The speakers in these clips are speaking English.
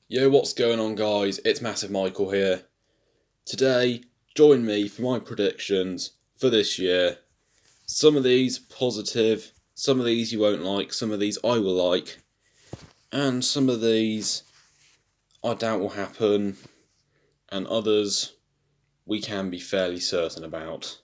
Yo, what's going on, guys? It's Massive Michael here. Today, join me for my predictions for this year. Some of these positive, some of these you won't like, some of these I will like, and some of these I doubt will happen, and others we can be fairly certain about.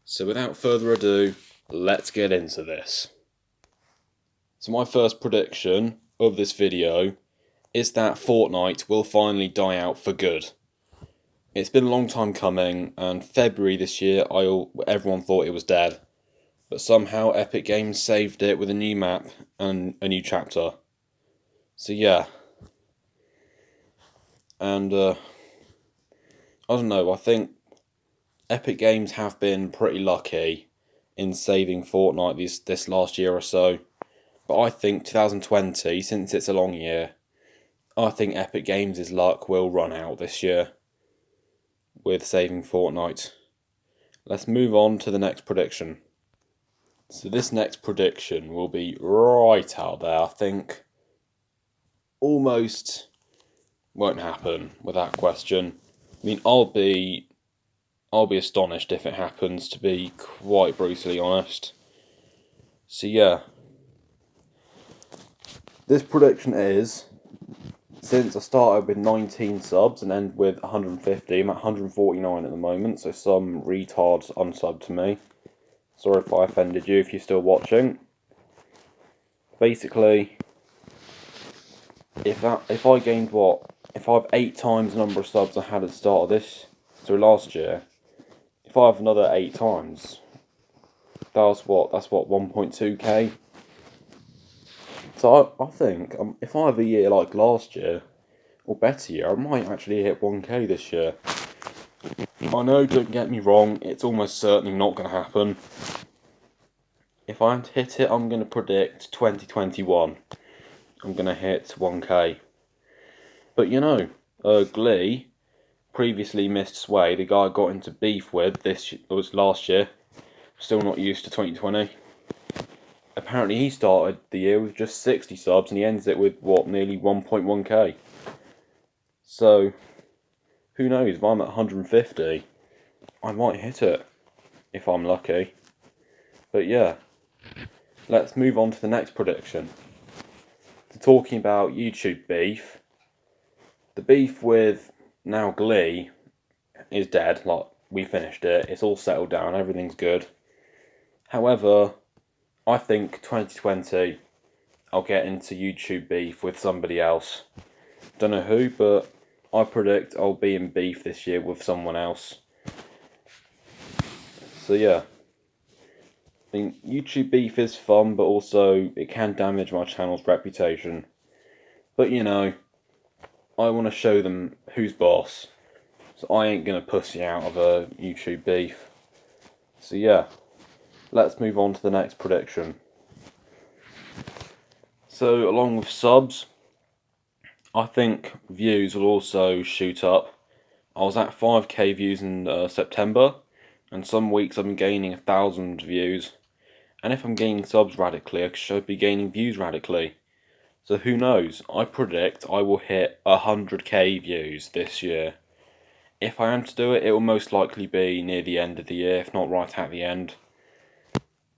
So without further ado, let's get into this. So my first prediction of this video is that Fortnite will finally die out for good. It's been a long time coming, and February this year, everyone thought it was dead. But somehow Epic Games saved it with a new map and a new chapter. So yeah. And, I don't know, I think Epic Games have been pretty lucky in saving Fortnite this last year or so. But I think 2020, since it's a long year, I think Epic Games' luck will run out this year with saving Fortnite. Let's move on to the next prediction. So this next prediction will be right out there. I think almost won't happen without question. I mean, I'll be astonished if it happens, to be quite brutally honest. So yeah, this prediction is, since I started with 19 subs and end with 150, I'm at 149 at the moment, so some retards unsubbed to me. Sorry if I offended you if you're still watching. Basically, if I gained if I have 8 times the number of subs I had at the start of this, so last year, if I have another 8 times, that's what 1.2k. So I think if I have a year like last year, or better year, I might actually hit 1k this year. I know, don't get me wrong, it's almost certainly not going to happen. If I hit it, I'm going to predict 2021. I'm going to hit 1k. But you know, Glee previously missed Sway, the guy I got into beef with was last year, still not used to 2020. Apparently he started the year with just 60 subs and he ends it with, nearly 1.1k. So, who knows, if I'm at 150, I might hit it, if I'm lucky. But yeah, let's move on to the next prediction. Talking about YouTube beef, the beef with now Glee is dead. Like, we finished it, it's all settled down, everything's good. However, I think 2020 I'll get into YouTube beef with somebody else. Don't know who, but I predict I'll be in beef this year with someone else. So yeah, I mean, YouTube beef is fun, but also it can damage my channel's reputation. But you know, I want to show them who's boss, so I ain't gonna pussy out of a YouTube beef. So yeah, let's move on to the next prediction. So along with subs, I think views will also shoot up. I was at 5k views in September, and some weeks I'm gaining 1,000 views. And if I'm gaining subs radically, I should be gaining views radically. So who knows, I predict I will hit 100k views this year. If I am to do it, it will most likely be near the end of the year, if not right at the end.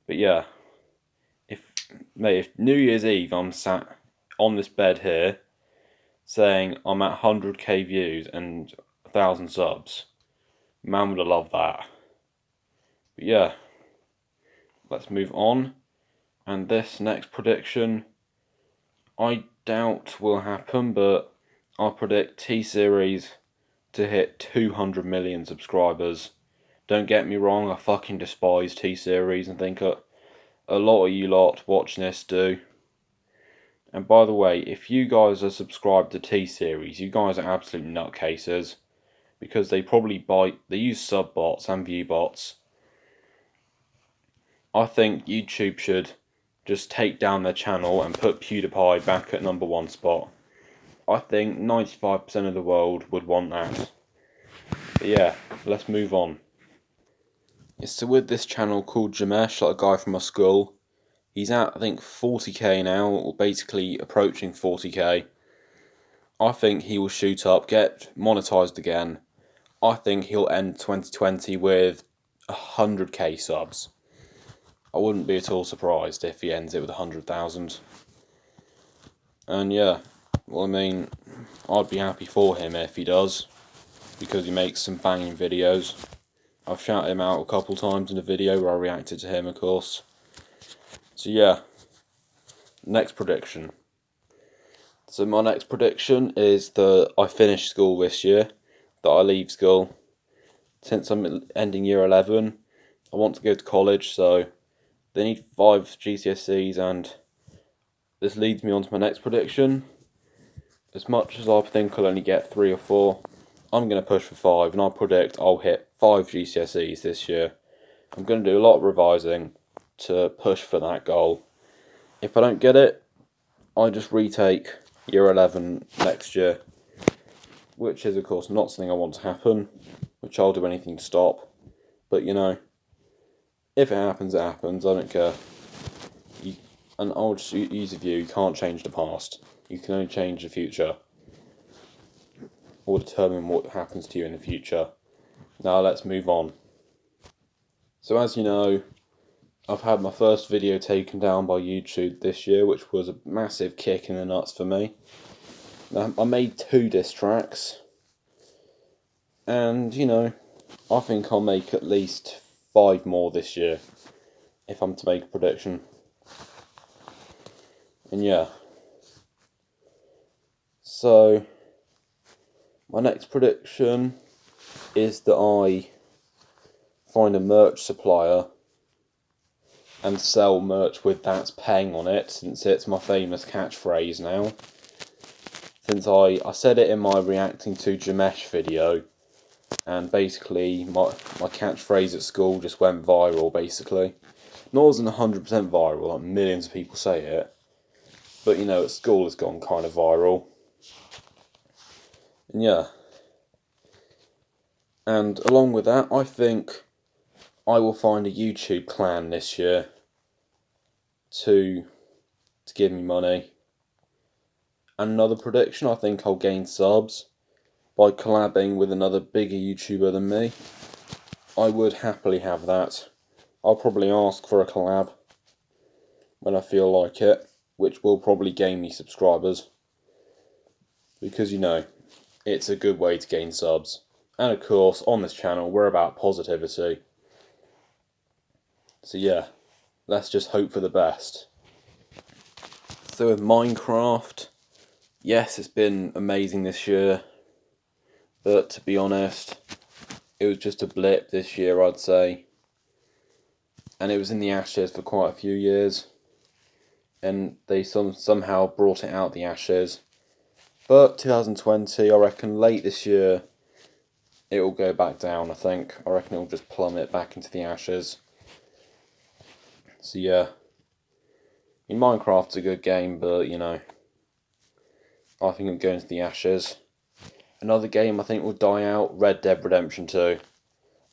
But yeah, if New Year's Eve I'm sat on this bed here, saying I'm at 100k views and 1,000 subs, man would have loved that. But yeah, let's move on. And this next prediction, I doubt will happen, but I'll predict T-Series to hit 200 million subscribers. Don't get me wrong, I fucking despise T-Series and think a lot of you lot watching this do. And by the way, if you guys are subscribed to T-Series, you guys are absolute nutcases, because they use sub bots and view bots. I think YouTube should just take down their channel and put PewDiePie back at #1 spot. I think 95% of the world would want that. But yeah, let's move on. So with this channel called Jamesh, like a guy from my school, he's at, I think, 40k now, or basically approaching 40k. I think he will shoot up, get monetized again. I think he'll end 2020 with 100k subs. I wouldn't be at all surprised if he ends it with 100,000. And yeah, well, I mean, I'd be happy for him if he does, because he makes some banging videos. I've shouted him out a couple times in a video where I reacted to him, of course. So yeah, next prediction. So my next prediction is that I finish school this year, that I leave school. Since I'm ending year 11, I want to go to college, so they need 5 GCSEs, and this leads me on to my next prediction. As much as I think I'll only get 3 or 4, I'm going to push for 5, and I predict I'll hit 5 GCSEs this year. I'm going to do a lot of revising to push for that goal. If I don't get it, I just retake year 11 next year, which is of course not something I want to happen, which I'll do anything to stop. But you know, if it happens, it happens. I don't care. And I'll just use a view, you can't change the past. You can only change the future, or determine what happens to you in the future. Now let's move on. So as you know, I've had my first video taken down by YouTube this year, which was a massive kick in the nuts for me. I made 2 diss tracks, and you know, I think I'll make at least 5 more this year, if I'm to make a prediction. And yeah, so my next prediction is that I find a merch supplier and sell merch with "that's paying" on it, since it's my famous catchphrase now. Since I said it in my reacting to Jamesh video, and basically my catchphrase at school just went viral, basically. Not wasn't 100% viral, like millions of people say it, but you know, at school it's gone kind of viral. And yeah. And along with that, I think I will find a YouTube clan this year to give me money. And another prediction, I think I'll gain subs by collabing with another bigger YouTuber than me. I would happily have that. I'll probably ask for a collab when I feel like it, which will probably gain me subscribers. Because, you know, it's a good way to gain subs. And of course, on this channel, we're about positivity. So yeah, let's just hope for the best. So with Minecraft, yes, it's been amazing this year, but to be honest, it was just a blip this year, I'd say. And it was in the ashes for quite a few years, and they somehow brought it out the ashes. But 2020, I reckon late this year, it will go back down, I think. I reckon it will just plummet back into the ashes. So yeah, I mean, Minecraft's a good game, but you know, I think it'll go into the ashes. Another game I think will die out, Red Dead Redemption 2.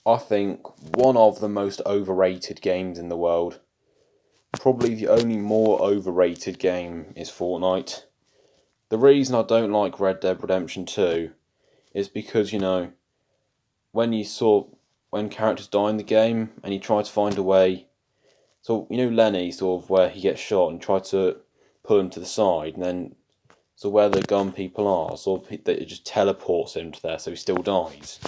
I think one of the most overrated games in the world. Probably the only more overrated game is Fortnite. The reason I don't like Red Dead Redemption 2 is because, you know, when characters die in the game and you try to find a way, so you know Lenny, sort of where he gets shot and try to pull him to the side, and then so where the gun people are, sort of it just teleports him to there, so he still dies.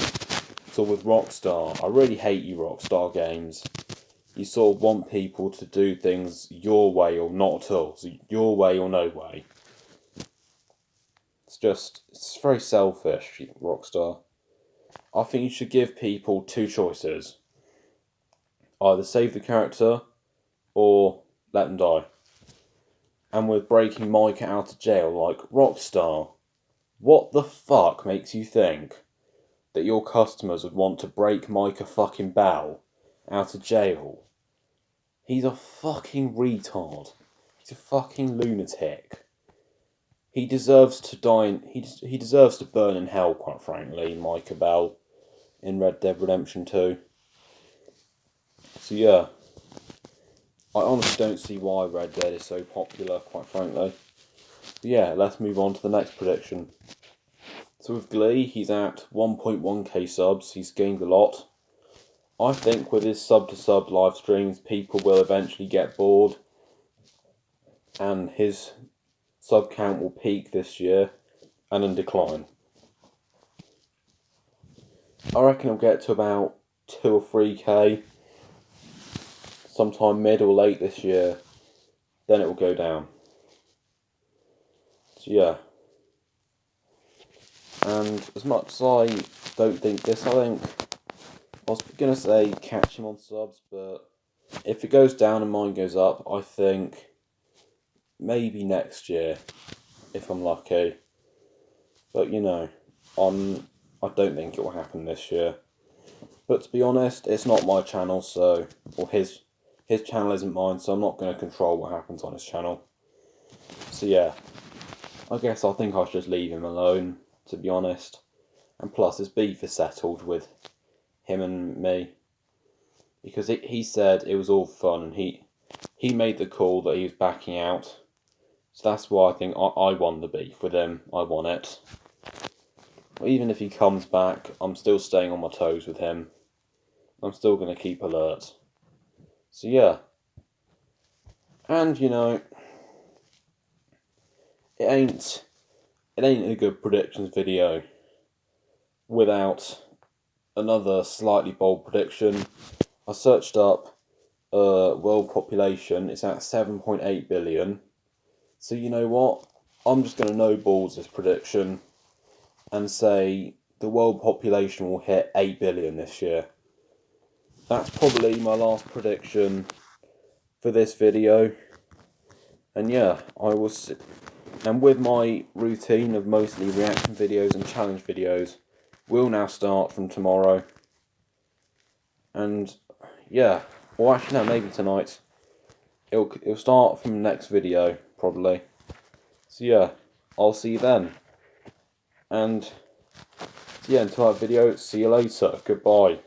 So with Rockstar, I really hate you Rockstar games. You sort of want people to do things your way or not at all. So your way or no way. It's very selfish, Rockstar. I think you should give people 2 choices. Either save the character or let them die. And with breaking Micah out of jail, like, Rockstar, what the fuck makes you think that your customers would want to break Micah fucking Bell out of jail? He's a fucking retard. He's a fucking lunatic. He deserves to die. He deserves to burn in hell, quite frankly, Micah Bell in Red Dead Redemption 2. So yeah, I honestly don't see why Red Dead is so popular, quite frankly. Yeah, let's move on to the next prediction. So with Glee, he's at 1.1k subs, he's gained a lot. I think with his sub-to-sub live streams, people will eventually get bored, and his sub count will peak this year and then decline. I reckon he'll get to about 2 or 3k sometime mid or late this year, then it will go down. So yeah. And as much as I don't think this, I was going to say catch him on subs, but if it goes down and mine goes up, I think maybe next year, if I'm lucky. But you know, I don't think it will happen this year. But to be honest, it's not my channel, so, or his channel isn't mine, so I'm not going to control what happens on his channel. So yeah, I guess I think I should just leave him alone, to be honest. And plus, his beef is settled with him and me, because he said it was all fun, and he made the call that he was backing out. So that's why I think I won the beef with him. I won it. But even if he comes back, I'm still staying on my toes with him. I'm still going to keep alert. So yeah. And you know, it ain't a good predictions video without another slightly bold prediction. I searched up world population. It's at 7.8 billion. So you know what? I'm just going to no balls this prediction and say the world population will hit 8 billion this year. That's probably my last prediction for this video. And yeah, and with my routine of mostly reaction videos and challenge videos, will now start from tomorrow. And yeah, or actually no, maybe tonight. It'll start from the next video, probably. So yeah, I'll see you then. And yeah, until that video, see you later. Goodbye.